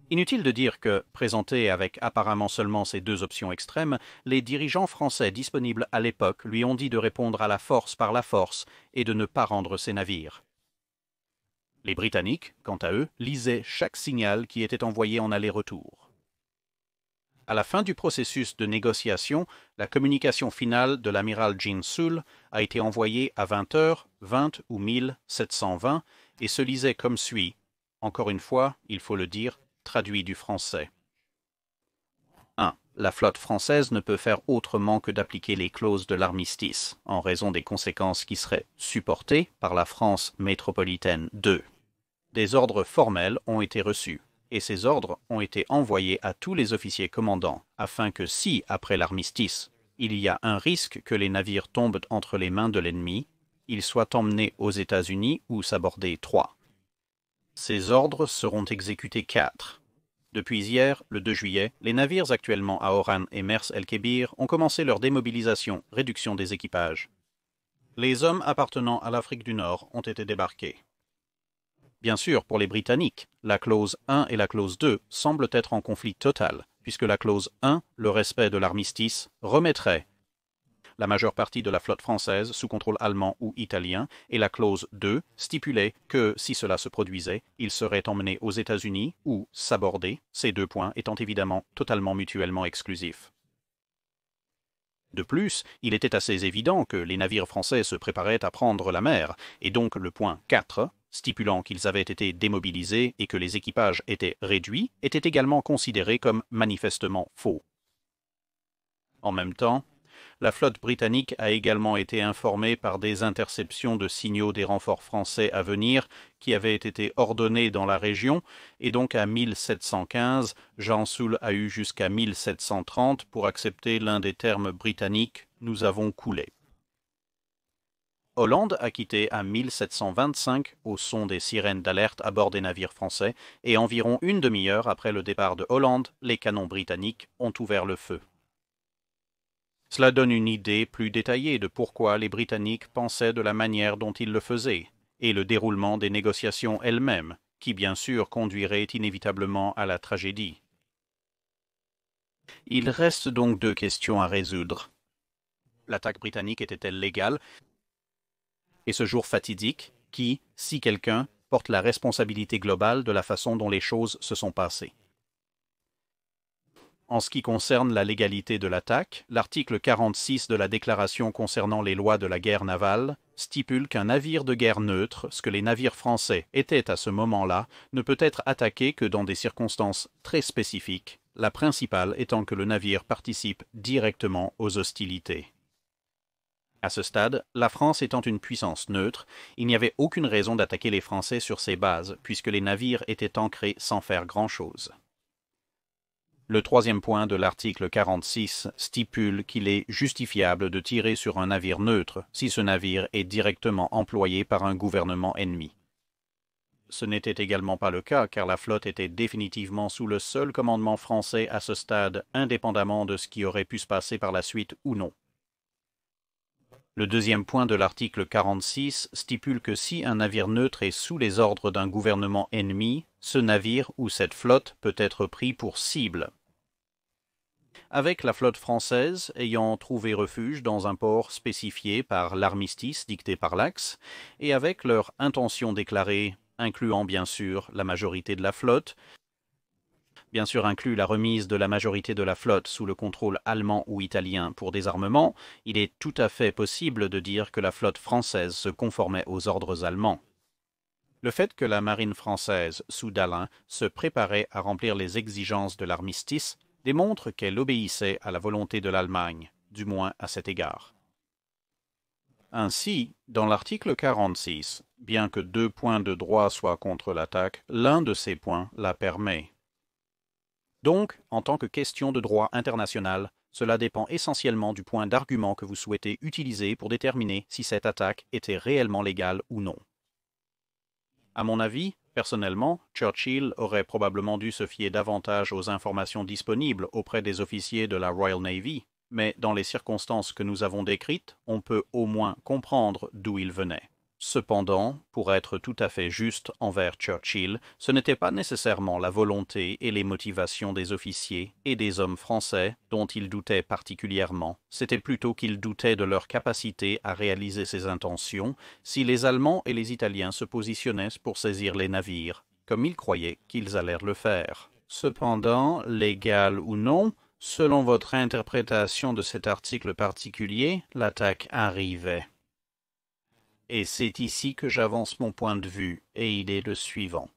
Speaker 1: Inutile de dire que, présentés avec apparemment seulement ces deux options extrêmes, les dirigeants français disponibles à l'époque lui ont dit de répondre à la force par la force et de ne pas rendre ses navires. Les Britanniques, quant à eux, lisaient chaque signal qui était envoyé en aller-retour. À la fin du processus de négociation, la communication finale de l'amiral Jean Soult a été envoyée à 20h, 20 ou 1720 et se lisait comme suit. Encore une fois, il faut le dire, traduit du français. 1. La flotte française ne peut faire autrement que d'appliquer les clauses de l'armistice, en raison des conséquences qui seraient supportées par la France métropolitaine. 2. Des ordres formels ont été reçus, et ces ordres ont été envoyés à tous les officiers commandants, afin que si, après l'armistice, il y a un risque que les navires tombent entre les mains de l'ennemi, ils soient emmenés aux États-Unis ou sabordés. 3. Ces ordres seront exécutés. 4. Depuis hier, le 2 juillet, les navires actuellement à Oran et Mers el-Kébir ont commencé leur démobilisation, réduction des équipages. Les hommes appartenant à l'Afrique du Nord ont été débarqués. Bien sûr, pour les Britanniques, la clause 1 et la clause 2 semblent être en conflit total, puisque la clause 1, le respect de l'armistice, remettrait la majeure partie de la flotte française sous contrôle allemand ou italien, et la clause 2 stipulait que, si cela se produisait, ils seraient emmenés aux États-Unis ou sabordés, ces deux points étant évidemment totalement mutuellement exclusifs. De plus, il était assez évident que les navires français se préparaient à prendre la mer, et donc le point 4, stipulant qu'ils avaient été démobilisés et que les équipages étaient réduits, était également considéré comme manifestement faux. En même temps, la flotte britannique a également été informée par des interceptions de signaux des renforts français à venir qui avaient été ordonnés dans la région, et donc à 1715, Jean Soult a eu jusqu'à 1730 pour accepter l'un des termes britanniques « nous avons coulé ». Hollande a quitté à 1725 au son des sirènes d'alerte à bord des navires français, et environ une demi-heure après le départ de Hollande, les canons britanniques ont ouvert le feu. Cela donne une idée plus détaillée de pourquoi les Britanniques pensaient de la manière dont ils le faisaient, et le déroulement des négociations elles-mêmes, qui bien sûr conduirait inévitablement à la tragédie. Il reste donc deux questions à résoudre. L'attaque britannique était-elle légale? Et ce jour fatidique, qui, si quelqu'un, porte la responsabilité globale de la façon dont les choses se sont passées? En ce qui concerne la légalité de l'attaque, l'article 46 de la Déclaration concernant les lois de la guerre navale stipule qu'un navire de guerre neutre, ce que les navires français étaient à ce moment-là, ne peut être attaqué que dans des circonstances très spécifiques, la principale étant que le navire participe directement aux hostilités. À ce stade, la France étant une puissance neutre, il n'y avait aucune raison d'attaquer les Français sur ces bases, puisque les navires étaient ancrés sans faire grand-chose. Le troisième point de l'article 46 stipule qu'il est justifiable de tirer sur un navire neutre si ce navire est directement employé par un gouvernement ennemi. Ce n'était également pas le cas car la flotte était définitivement sous le seul commandement français à ce stade, indépendamment de ce qui aurait pu se passer par la suite ou non. Le deuxième point de l'article 46 stipule que si un navire neutre est sous les ordres d'un gouvernement ennemi, ce navire ou cette flotte peut être pris pour cible. Avec la flotte française ayant trouvé refuge dans un port spécifié par l'armistice dicté par l'Axe, et avec leur intention déclarée, incluant bien sûr la majorité de la flotte, bien sûr inclut la remise de la majorité de la flotte sous le contrôle allemand ou italien pour désarmement, il est tout à fait possible de dire que la flotte française se conformait aux ordres allemands. Le fait que la marine française, sous Dalin, se préparait à remplir les exigences de l'armistice démontre qu'elle obéissait à la volonté de l'Allemagne, du moins à cet égard. Ainsi, dans l'article 46, bien que deux points de droit soient contre l'attaque, l'un de ces points la permet. Donc, en tant que question de droit international, cela dépend essentiellement du point d'argument que vous souhaitez utiliser pour déterminer si cette attaque était réellement légale ou non. À mon avis, personnellement, Churchill aurait probablement dû se fier davantage aux informations disponibles auprès des officiers de la Royal Navy, mais dans les circonstances que nous avons décrites, on peut au moins comprendre d'où il venait. Cependant, pour être tout à fait juste envers Churchill, ce n'était pas nécessairement la volonté et les motivations des officiers et des hommes français dont il doutait particulièrement, c'était plutôt qu'il doutait de leur capacité à réaliser ses intentions si les Allemands et les Italiens se positionnaient pour saisir les navires, comme il croyait qu'ils allèrent le faire. Cependant, légal ou non, selon votre interprétation de cet article particulier, l'attaque arrivait. Et c'est ici que j'avance mon point de vue, et il est le suivant.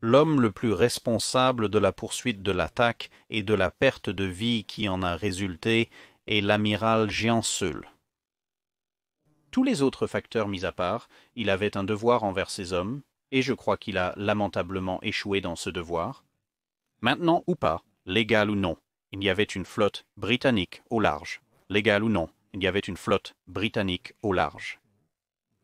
Speaker 1: L'homme le plus responsable de la poursuite de l'attaque et de la perte de vie qui en a résulté est l'amiral Jean Seul. Tous les autres facteurs mis à part, il avait un devoir envers ses hommes, et je crois qu'il a lamentablement échoué dans ce devoir. Maintenant ou pas, légal ou non, il y avait une flotte britannique au large. Légal ou non, il y avait une flotte britannique au large.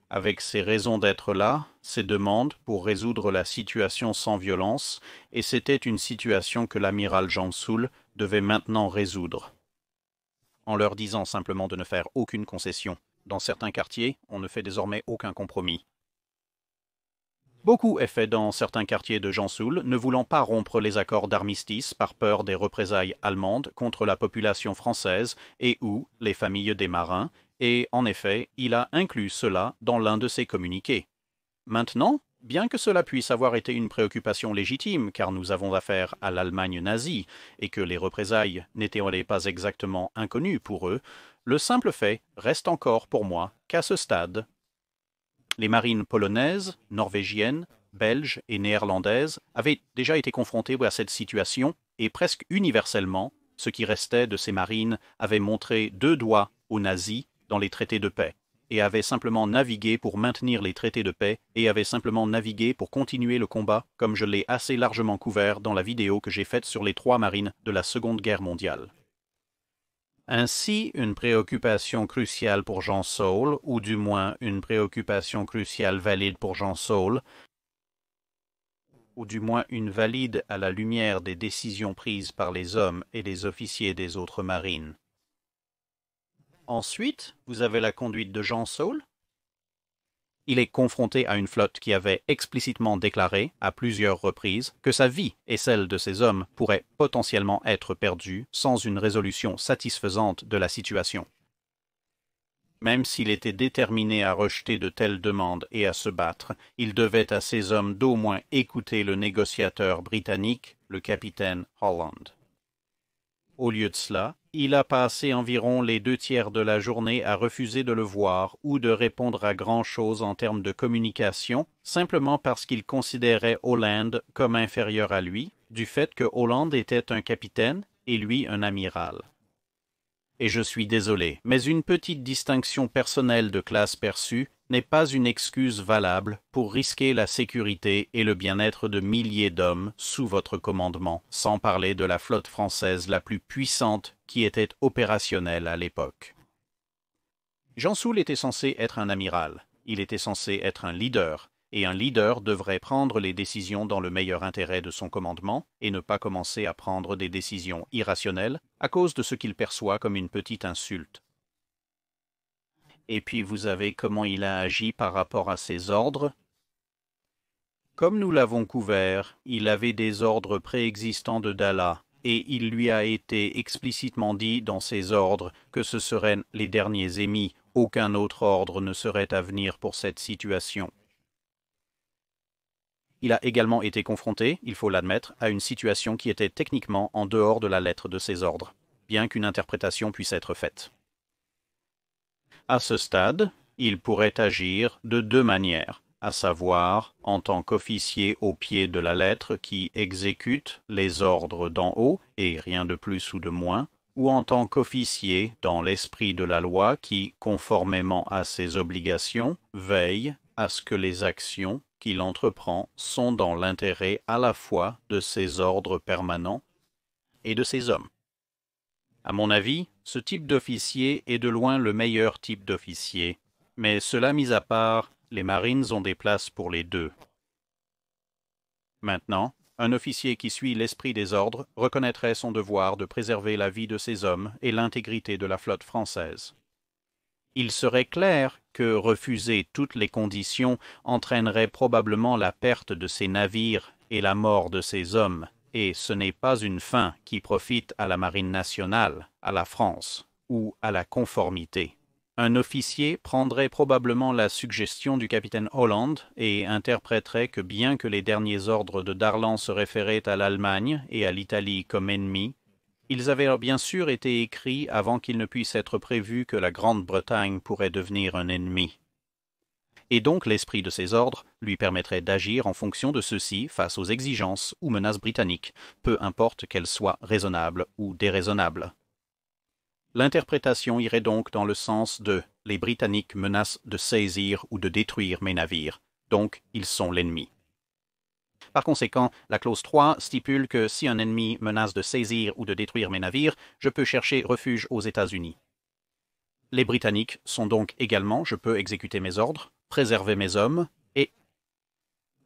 Speaker 1: Avec ses raisons d'être là, ses demandes pour résoudre la situation sans violence, et c'était une situation que l'amiral Jean Soule devait maintenant résoudre. En leur disant simplement de ne faire aucune concession. Dans certains quartiers, on ne fait désormais aucun compromis. Beaucoup est fait dans certains quartiers de Jean Soule, ne voulant pas rompre les accords d'armistice par peur des représailles allemandes contre la population française et ou les familles des marins, et en effet, il a inclus cela dans l'un de ses communiqués. Maintenant, bien que cela puisse avoir été une préoccupation légitime, car nous avons affaire à l'Allemagne nazie, et que les représailles n'étaient pas exactement inconnues pour eux, le simple fait reste encore pour moi qu'à ce stade, les marines polonaises, norvégiennes, belges et néerlandaises avaient déjà été confrontées à cette situation, et presque universellement, ce qui restait de ces marines avait montré deux doigts aux nazis dans les traités de paix, et avait simplement navigué pour maintenir les traités de paix, et avait simplement navigué pour continuer le combat, comme je l'ai assez largement couvert dans la vidéo que j'ai faite sur les 3 marines de la Seconde Guerre mondiale. Ainsi, une préoccupation cruciale pour Jean Soule, ou du moins une préoccupation cruciale valide pour Jean Soule, ou du moins une valide à la lumière des décisions prises par les hommes et les officiers des autres marines. Ensuite, vous avez la conduite de Jean Soule. Il est confronté à une flotte qui avait explicitement déclaré, à plusieurs reprises, que sa vie et celle de ses hommes pourraient potentiellement être perdues sans une résolution satisfaisante de la situation. Même s'il était déterminé à rejeter de telles demandes et à se battre, il devait à ses hommes d'au moins écouter le négociateur britannique, le capitaine Holland. Au lieu de cela, il a passé environ les 2/3 de la journée à refuser de le voir ou de répondre à grand-chose en termes de communication, simplement parce qu'il considérait Holland comme inférieur à lui, du fait que Holland était un capitaine et lui un amiral. Et je suis désolé, mais une petite distinction personnelle de classe perçue n'est pas une excuse valable pour risquer la sécurité et le bien-être de milliers d'hommes sous votre commandement, sans parler de la flotte française la plus puissante qui était opérationnelle à l'époque. Jean Soule était censé être un amiral, il était censé être un leader, et un leader devrait prendre les décisions dans le meilleur intérêt de son commandement et ne pas commencer à prendre des décisions irrationnelles à cause de ce qu'il perçoit comme une petite insulte. Et puis vous avez comment il a agi par rapport à ses ordres. Comme nous l'avons couvert, il avait des ordres préexistants de Dalla, et il lui a été explicitement dit dans ses ordres que ce seraient les derniers émis, aucun autre ordre ne serait à venir pour cette situation. Il a également été confronté, il faut l'admettre, à une situation qui était techniquement en dehors de la lettre de ses ordres, bien qu'une interprétation puisse être faite. À ce stade, il pourrait agir de 2 manières, à savoir en tant qu'officier au pied de la lettre qui exécute les ordres d'en haut et rien de plus ou de moins, ou en tant qu'officier dans l'esprit de la loi qui, conformément à ses obligations, veille à ce que les actions qu'il entreprend sont dans l'intérêt à la fois de ses ordres permanents et de ses hommes. À mon avis, ce type d'officier est de loin le meilleur type d'officier, mais cela mis à part, les Marines ont des places pour les deux. Maintenant, Un officier qui suit l'esprit des ordres reconnaîtrait son devoir de préserver la vie de ses hommes et l'intégrité de la flotte française. Il serait clair que refuser toutes les conditions entraînerait probablement la perte de ses navires et la mort de ses hommes, et ce n'est pas une fin qui profite à la Marine nationale, à la France ou à la conformité. Un officier prendrait probablement la suggestion du capitaine Holland et interpréterait que bien que les derniers ordres de Darlan se référaient à l'Allemagne et à l'Italie comme ennemis, ils avaient bien sûr été écrits avant qu'il ne puisse être prévu que la Grande-Bretagne pourrait devenir un ennemi. Et donc l'esprit de ces ordres lui permettrait d'agir en fonction de ceux-ci face aux exigences ou menaces britanniques, peu importe qu'elles soient raisonnables ou déraisonnables. L'interprétation irait donc dans le sens de « les Britanniques menacent de saisir ou de détruire mes navires, donc ils sont l'ennemi ». Par conséquent, la clause 3 stipule que si un ennemi menace de saisir ou de détruire mes navires, je peux chercher refuge aux États-Unis. Les Britanniques sont donc également, je peux exécuter mes ordres, préserver mes hommes et,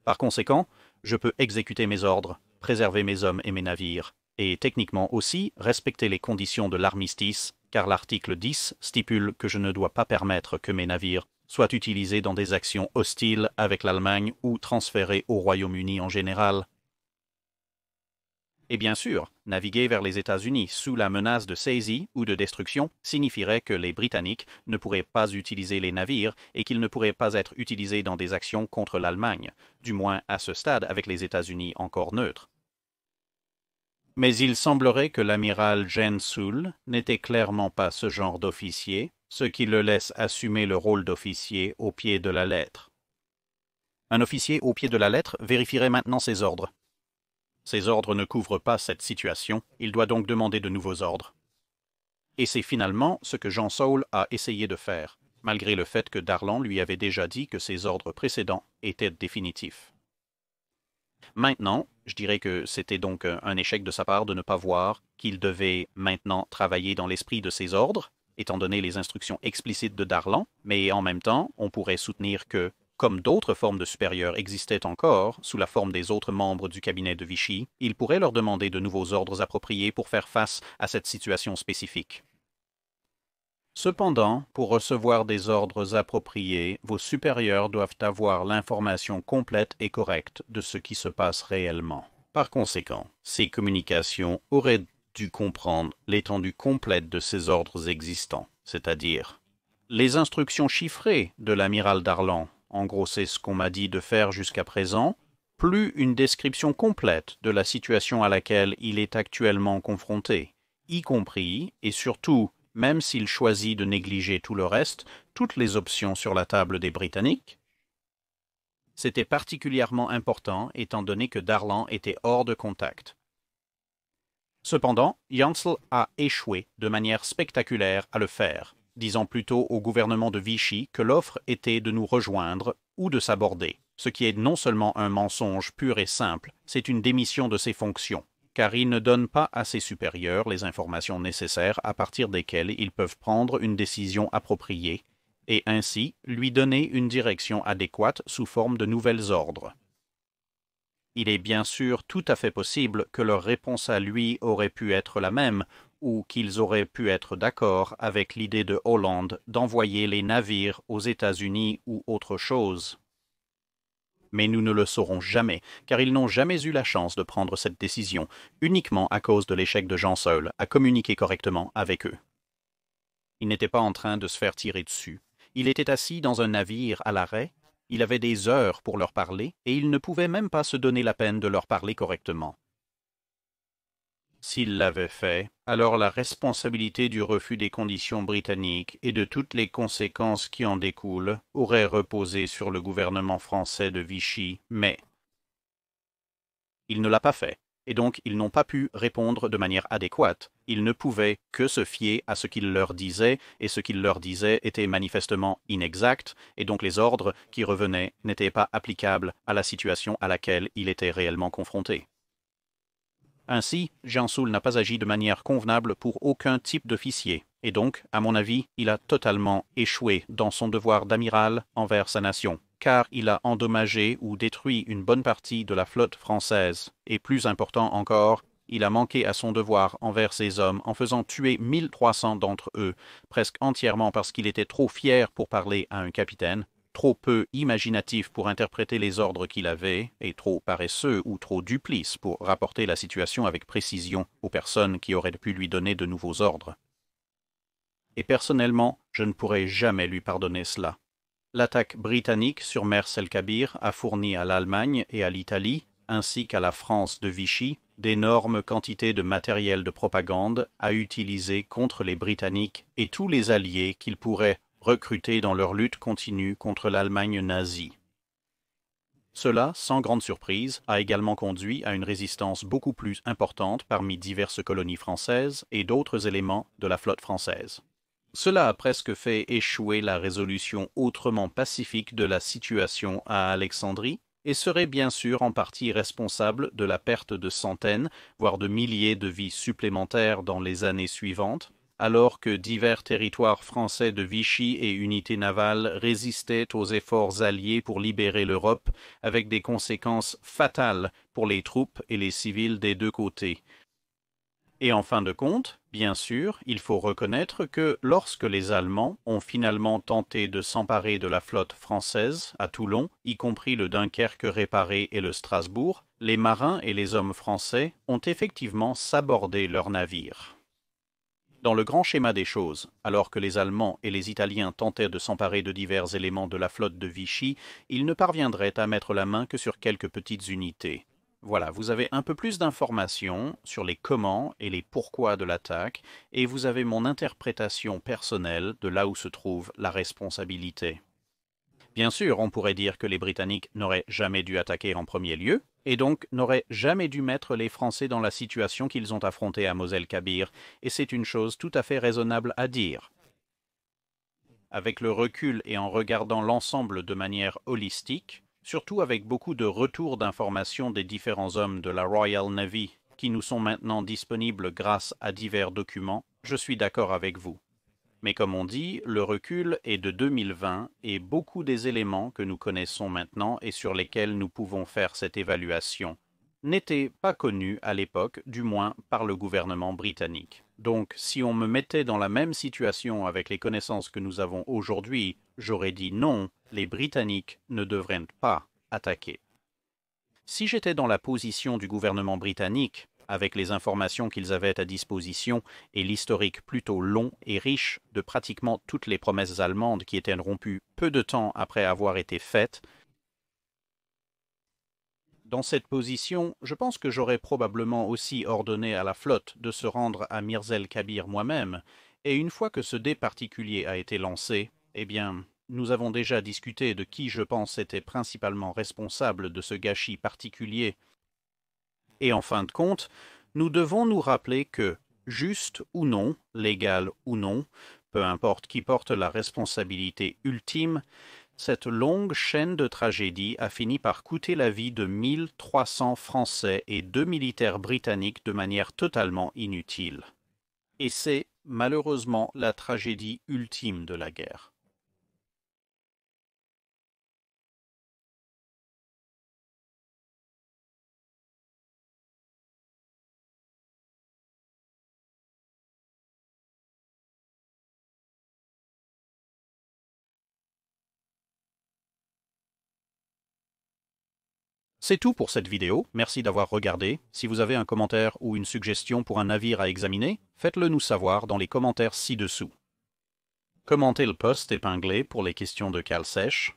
Speaker 1: par conséquent, je peux exécuter mes ordres, préserver mes hommes et mes navires, et techniquement aussi respecter les conditions de l'armistice, car l'article 10 stipule que je ne dois pas permettre que mes navires soient utilisés dans des actions hostiles avec l'Allemagne ou transférés au Royaume-Uni en général. Et bien sûr, naviguer vers les États-Unis sous la menace de saisie ou de destruction signifierait que les Britanniques ne pourraient pas utiliser les navires et qu'ils ne pourraient pas être utilisés dans des actions contre l'Allemagne, du moins à ce stade avec les États-Unis encore neutres. Mais il semblerait que l'amiral Jen Soul n'était clairement pas ce genre d'officier, ce qui le laisse assumer le rôle d'officier au pied de la lettre. Un officier au pied de la lettre vérifierait maintenant ses ordres. Ses ordres ne couvrent pas cette situation, il doit donc demander de nouveaux ordres. Et c'est finalement ce que Jean Saul a essayé de faire, malgré le fait que Darlan lui avait déjà dit que ses ordres précédents étaient définitifs. Maintenant, je dirais que c'était donc un échec de sa part de ne pas voir qu'il devait maintenant travailler dans l'esprit de ses ordres, étant donné les instructions explicites de Darlan, mais en même temps, on pourrait soutenir que, comme d'autres formes de supérieurs existaient encore, sous la forme des autres membres du cabinet de Vichy, il pourrait leur demander de nouveaux ordres appropriés pour faire face à cette situation spécifique. Cependant, pour recevoir des ordres appropriés, vos supérieurs doivent avoir l'information complète et correcte de ce qui se passe réellement. Par conséquent, ces communications auraient dû comprendre l'étendue complète de ces ordres existants, c'est-à-dire les instructions chiffrées de l'amiral Darlan, en gros c'est ce qu'on m'a dit de faire jusqu'à présent, plus une description complète de la situation à laquelle il est actuellement confronté, y compris et surtout même s'il choisit de négliger tout le reste, toutes les options sur la table des Britanniques. C'était particulièrement important étant donné que Darlan était hors de contact. Cependant, Jansl a échoué de manière spectaculaire à le faire, disant plutôt au gouvernement de Vichy que l'offre était de nous rejoindre ou de s'aborder, ce qui est non seulement un mensonge pur et simple, c'est une démission de ses fonctions, car il ne donne pas à ses supérieurs les informations nécessaires à partir desquelles ils peuvent prendre une décision appropriée et ainsi lui donner une direction adéquate sous forme de nouvelles ordres. Il est bien sûr tout à fait possible que leur réponse à lui aurait pu être la même ou qu'ils auraient pu être d'accord avec l'idée de Hollande d'envoyer les navires aux États-Unis ou autre chose. Mais nous ne le saurons jamais, car ils n'ont jamais eu la chance de prendre cette décision, uniquement à cause de l'échec de Jean Saul à communiquer correctement avec eux. Il n'était pas en train de se faire tirer dessus. Il était assis dans un navire à l'arrêt, il avait des heures pour leur parler, et il ne pouvait même pas se donner la peine de leur parler correctement. S'il l'avait fait, alors la responsabilité du refus des conditions britanniques et de toutes les conséquences qui en découlent aurait reposé sur le gouvernement français de Vichy, mais il ne l'a pas fait, et donc ils n'ont pas pu répondre de manière adéquate. Ils ne pouvaient que se fier à ce qu'il leur disait, et ce qu'il leur disait était manifestement inexact, et donc les ordres qui revenaient n'étaient pas applicables à la situation à laquelle il était réellement confronté. Ainsi, Jansul n'a pas agi de manière convenable pour aucun type d'officier, et donc, à mon avis, il a totalement échoué dans son devoir d'amiral envers sa nation, car il a endommagé ou détruit une bonne partie de la flotte française, et plus important encore, il a manqué à son devoir envers ses hommes en faisant tuer 1300 d'entre eux, presque entièrement parce qu'il était trop fier pour parler à un capitaine, trop peu imaginatif pour interpréter les ordres qu'il avait, et trop paresseux ou trop duplice pour rapporter la situation avec précision aux personnes qui auraient pu lui donner de nouveaux ordres. Et personnellement, je ne pourrai jamais lui pardonner cela. L'attaque britannique sur Mers el-Kabir a fourni à l'Allemagne et à l'Italie, ainsi qu'à la France de Vichy, d'énormes quantités de matériel de propagande à utiliser contre les Britanniques et tous les alliés qu'ils pourraient recrutés dans leur lutte continue contre l'Allemagne nazie. Cela, sans grande surprise, a également conduit à une résistance beaucoup plus importante parmi diverses colonies françaises et d'autres éléments de la flotte française. Cela a presque fait échouer la résolution autrement pacifique de la situation à Alexandrie et serait bien sûr en partie responsable de la perte de centaines, voire de milliers de vies supplémentaires dans les années suivantes, alors que divers territoires français de Vichy et unités navales résistaient aux efforts alliés pour libérer l'Europe, avec des conséquences fatales pour les troupes et les civils des deux côtés. Et en fin de compte, bien sûr, il faut reconnaître que lorsque les Allemands ont finalement tenté de s'emparer de la flotte française à Toulon, y compris le Dunkerque réparé et le Strasbourg, les marins et les hommes français ont effectivement sabordé leurs navires. Dans le grand schéma des choses, alors que les Allemands et les Italiens tentaient de s'emparer de divers éléments de la flotte de Vichy, ils ne parviendraient à mettre la main que sur quelques petites unités. Voilà, vous avez un peu plus d'informations sur les comment et les pourquoi de l'attaque, et vous avez mon interprétation personnelle de là où se trouve la responsabilité. Bien sûr, on pourrait dire que les Britanniques n'auraient jamais dû attaquer en premier lieu, et donc n'auraient jamais dû mettre les Français dans la situation qu'ils ont affrontée à Mos-el-Kabir, et c'est une chose tout à fait raisonnable à dire. Avec le recul et en regardant l'ensemble de manière holistique, surtout avec beaucoup de retours d'informations des différents hommes de la Royal Navy qui nous sont maintenant disponibles grâce à divers documents, je suis d'accord avec vous. Mais comme on dit, le recul est de 2020 et beaucoup des éléments que nous connaissons maintenant et sur lesquels nous pouvons faire cette évaluation n'étaient pas connus à l'époque, du moins par le gouvernement britannique. Donc, si on me mettait dans la même situation avec les connaissances que nous avons aujourd'hui, j'aurais dit non, les Britanniques ne devraient pas attaquer. Si j'étais dans la position du gouvernement britannique, avec les informations qu'ils avaient à disposition et l'historique plutôt long et riche de pratiquement toutes les promesses allemandes qui étaient rompues peu de temps après avoir été faites, dans cette position, je pense que j'aurais probablement aussi ordonné à la flotte de se rendre à Mers el-Kabir moi-même, et une fois que ce dé particulier a été lancé, eh bien, nous avons déjà discuté de qui je pense était principalement responsable de ce gâchis particulier. Et en fin de compte, nous devons nous rappeler que, juste ou non, légal ou non, peu importe qui porte la responsabilité ultime, cette longue chaîne de tragédies a fini par coûter la vie de 1300 Français et 2 militaires britanniques de manière totalement inutile. Et c'est, malheureusement, la tragédie ultime de la guerre. C'est tout pour cette vidéo, merci d'avoir regardé. Si vous avez un commentaire ou une suggestion pour un navire à examiner, faites-le nous savoir dans les commentaires ci-dessous. Commentez le post épinglé pour les questions de cale sèche.